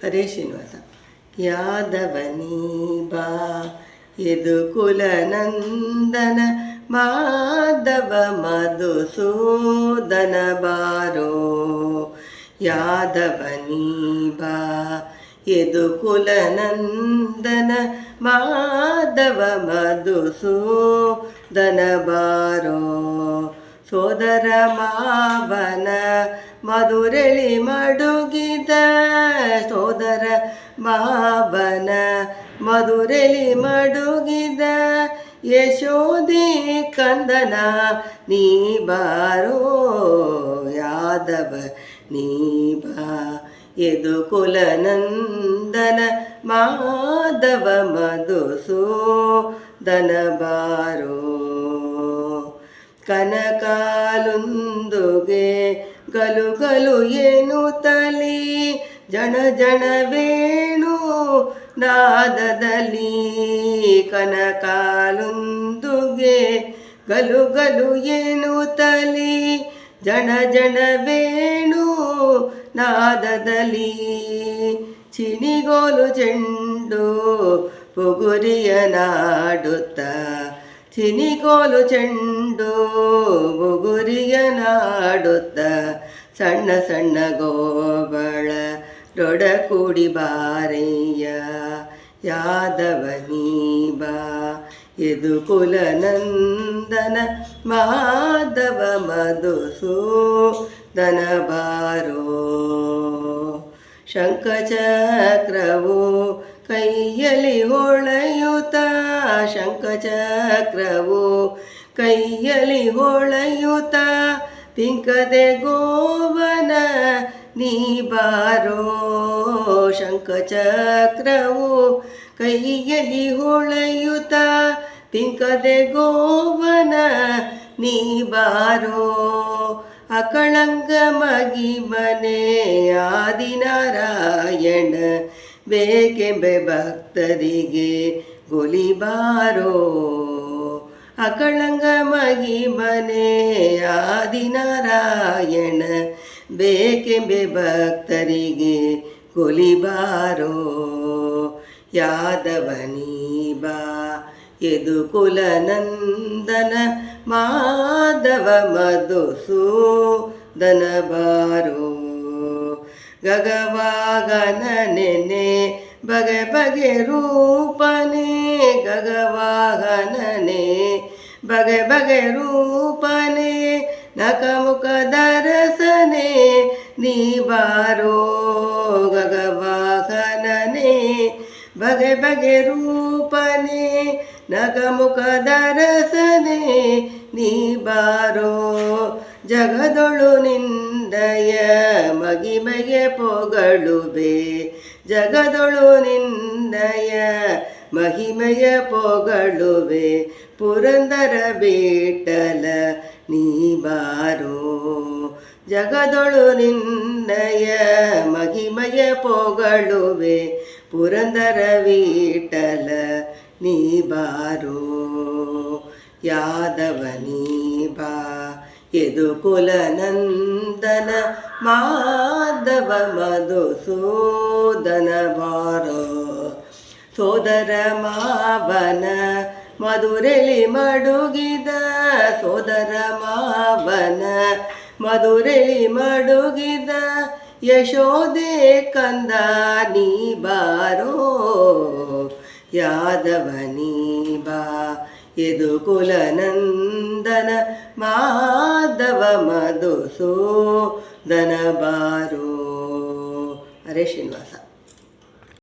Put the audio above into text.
ಹರೇ ಶ್ರೀನಿವಾಸ. ಯಾದವನೀ ಬಾ ಯದುಕುಲ ನಂದನ ಮಾಧವ ಮಧುಸೂದನ ಬಾರೋ. ಯಾದವನೀ ಬಾ ಯದುಕುಲ ನಂದನ ಮಾಧವ ಮಧುಸೂದನ ಬಾರೋ. ಸೋದರ ಮಾವನ ಮಧುರಳಿ ಮಡುಗಿದ, ಸೋದರ ಮಾವನ ಮಧುರಳಿ ಮಡುಗಿದ ಯಶೋದೆ ಕಂದನ ನೀ ಬಾರೋ. ಯಾದವ ನೀ ಬಾ ಯದುಕುಲ ನಂದನ ಮಾಧವ ಮಧುಸೂದನ ಬಾರೋ. ಕನಕಾಲುಂದುಗೆ ಗಲು ಗಲು ಎನ್ನುತ್ತಲಿ ಜಣ ಜಣ ವೇಣು ನಾದದಲ್ಲಿ. ಕನಕಾಲುಂದುಗೆ ಗಲು ಗಲು ಎನ್ನುತ್ತಲಿ ಜಣ ಜಣ ವೇಣು ನಾದದಲ್ಲಿ. ಚಿಣಿಗೋಲು ಚೆಂಡು ಪುಗುರಿಯ ನಾಡುತ್ತ, ಚಿನಿಗೋಲು ಚೆಂಡು ಬುಗುರಿಯ ನಾಡುತ್ತ ಸಣ್ಣ ಸಣ್ಣ ಗೋಬಳ ರೊಡಕೂಡಿ ಬಾರಯ್ಯ. ಯಾದವನೀ ಬಾ ಯದುಕುಲ ನಂದನ ಮಾಧವ ಮಧುಸೂದನ ಬಾರೋ. ಶಂಖಚಕ್ರವು ಕೈಯಲ್ಲಿ ಹೊಳೆಯುತ್ತ, ಶಂಖಚಕ್ರವು ಕೈಯಲ್ಲಿ ಹೊಳೆಯುತ್ತ ತಿಂಕದೆ ಗೋವನ ನೀ ಬಾರೋ. ಶಂಖಚಕ್ರವು ಕೈಯಲ್ಲಿ ಹೊಳೆಯುತ್ತ ತಿಂಕದೆ ಗೋವನ ನೀ ಬಾರೋ. ಅಕಳಂಗ ಮಗಿಮನೆ ಆದಿನಾರಾಯಣ ಬೇಕೆಂಬೆ ಭಕ್ತರಿಗೆ ಗೊಲಿಬಾರೋ. ಅಕಳಂಗ ಮಗಿಮನೆ ಆದಿನಾರಾಯಣ ಬೇಕೆಂಬೆ ಭಕ್ತರಿಗೆ ಗೊಲಿಬಾರೋ. ಯಾದವನೀ ಬಾ ಯದುಕುಲ ನಂದನ ಮಾಧವ ಮಧುಸೂದನ ಬಾರೋ. ಗಗವಾಗನ ನೆನೆ ಬಗೆ ಬಗೆ ರೂಪನೆ, ಗಗವಾಗನನೆ ಬಗೆ ಬಗೆ ರೂಪನೆ ನಖಮುಖ ದರಸನೆ ನೀ ಬಾರೋ. ಗಗವಾಗನನೆ ಬಗೆ ಬಗೆ ರೂಪನೆ ನಖಮುಖ ದರಸನೆ ನೀ ಬಾರೋ. ಜಗದೊಳು ನಿಂದಯ ಮಗಿಮೆಗೆ ಪೊಗಳುವೆ, ಜಗದೊಳು ನಿಂದಯ ಮಹಿಮೆಯ ಪೊಗಳುವೆ ಪುರಂದರ ವಿಠಲ ನೀ ಬಾರೋ. ಜಗದೊಳು ನಿನ್ನಯ ಮಹಿಮೆಯ ಪೊಗಳುವೆ ಪುರಂದರ ವಿಠಲ ನೀ ಬಾರೋ. ಯಾದವನೀ ಬಾ ಯದುಕುಲ ನಂದನ ಮಾಧವ ಮಧುಸೂದನ ಬಾರೋ. ಸೋದರ ಮಾವನ ಮಧುರಳಿ ಮಡುಗಿದ, ಸೋದರ ಮಾವನ ಮಧುರಳಿ ಮಡುಗಿದ ಯಶೋದೆ ಕಂದ ನೀ ಬಾರೋ. ಯಾದವನೀ ಬಾ ಯದುಕುಲ ನಂದನ ಮಾಧವ ಮಧುಸೂದನ ಬಾರೋ. ಹರೇ ಶ್ರೀನಿವಾಸ.